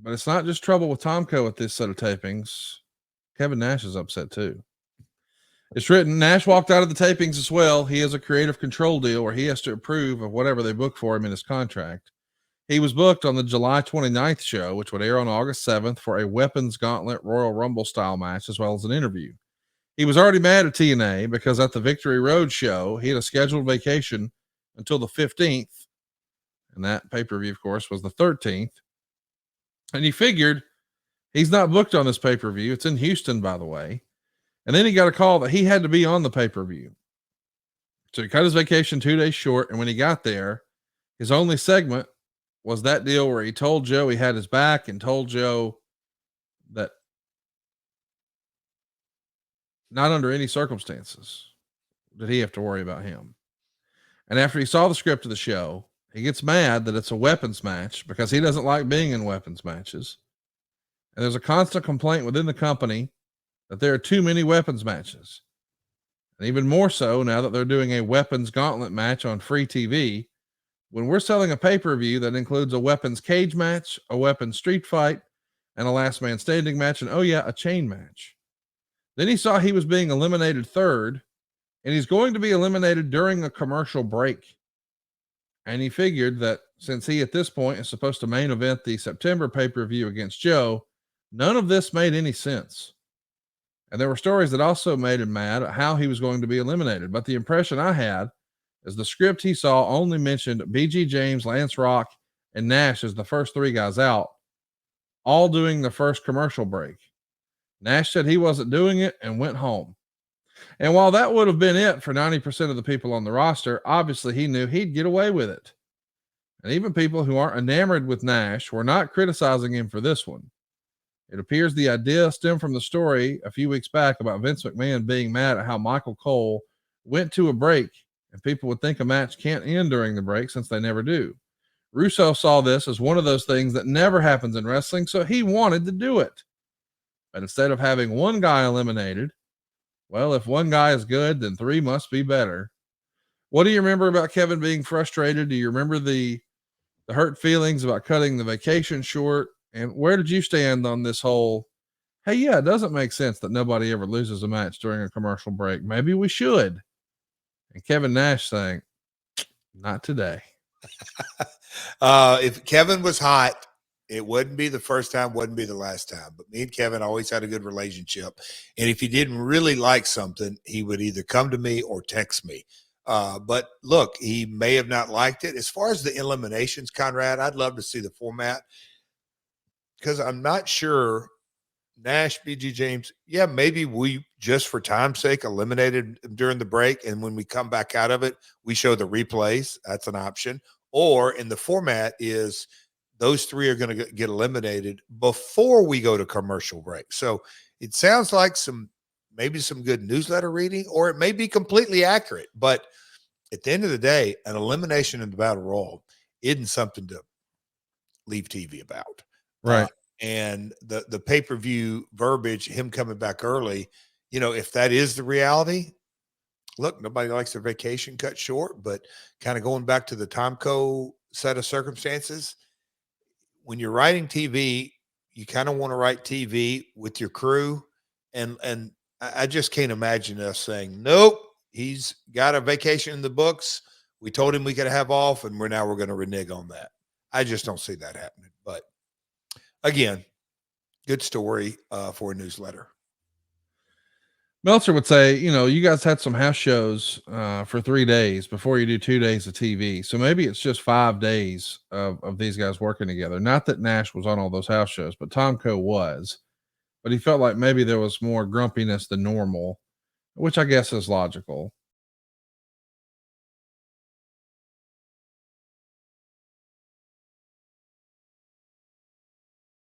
But it's not just trouble with Tomko with this set of tapings. Kevin Nash is upset too. It's written, Nash walked out of the tapings as well. He has a creative control deal where he has to approve of whatever they book for him in his contract. He was booked on the July 29th show, which would air on August 7th, for a Weapons Gauntlet Royal Rumble style match, as well as an interview. He was already mad at TNA because at the Victory Road show, he had a scheduled vacation until the 15th. And that pay-per-view, of course, was the 13th. And he figured he's not booked on this pay-per-view. It's in Houston, by the way. And then he got a call that he had to be on the pay-per-view. So he cut his vacation 2 days short. And when he got there, his only segment was that deal where he told Joe he had his back and told Joe that not under any circumstances did he have to worry about him. And after he saw the script of the show, he gets mad that it's a weapons match because he doesn't like being in weapons matches. And there's a constant complaint within the company that there are too many weapons matches. And even more so now that they're doing a weapons gauntlet match on free TV, when we're selling a pay-per-view that includes a weapons cage match, a weapons street fight, and a last man standing match, and oh yeah, a chain match. Then he saw he was being eliminated third, and he's going to be eliminated during a commercial break. And he figured that since he at this point is supposed to main event the September pay-per-view against Joe, none of this made any sense. And there were stories that also made him mad at how he was going to be eliminated. But the impression I had is the script he saw only mentioned BG James, Lance Rock, and Nash as the first three guys out, all doing the first commercial break. Nash said he wasn't doing it and went home. And while that would have been it for 90% of the people on the roster, obviously he knew he'd get away with it. And even people who aren't enamored with Nash were not criticizing him for this one. It appears the idea stemmed from the story a few weeks back about Vince McMahon being mad at how Michael Cole went to a break, and people would think a match can't end during the break since they never do. Russo saw this as one of those things that never happens in wrestling, so he wanted to do it. But instead of having one guy eliminated, well, if one guy is good, then three must be better. What do you remember about Kevin being frustrated? Do you remember the hurt feelings about cutting the vacation short? And where did you stand on this whole, hey, yeah, it doesn't make sense that nobody ever loses a match during a commercial break. Maybe we should. And Kevin Nash saying, not today. If Kevin was hot, it wouldn't be the first time, wouldn't be the last time. But me and Kevin always had a good relationship. And if he didn't really like something, he would either come to me or text me. But look, he may have not liked it. As far as the eliminations, Conrad, I'd love to see the format because I'm not sure Nash, BG James, yeah, maybe we just for time's sake eliminated during the break. And when we come back out of it, we show the replays. That's an option. Or in the format is those three are going to get eliminated before we go to commercial break. So it sounds like maybe some good newsletter reading, or it may be completely accurate. But at the end of the day, an elimination in the Battle Royal isn't something to leave TV about. Right. And the pay-per-view verbiage, him coming back early, if that is the reality, look, nobody likes their vacation cut short, but kind of going back to the Tomko set of circumstances, when you're writing TV, you kind of want to write TV with your crew. And I just can't imagine us saying, nope, he's got a vacation in the books. We told him we could have off, and we're going to renege on that. I just don't see that happening. But again, good story for a newsletter. Meltzer would say, you guys had some house shows for 3 days before you do 2 days of TV. So maybe it's just 5 days of these guys working together. Not that Nash was on all those house shows, but Tomko was. But he felt like maybe there was more grumpiness than normal, which I guess is logical.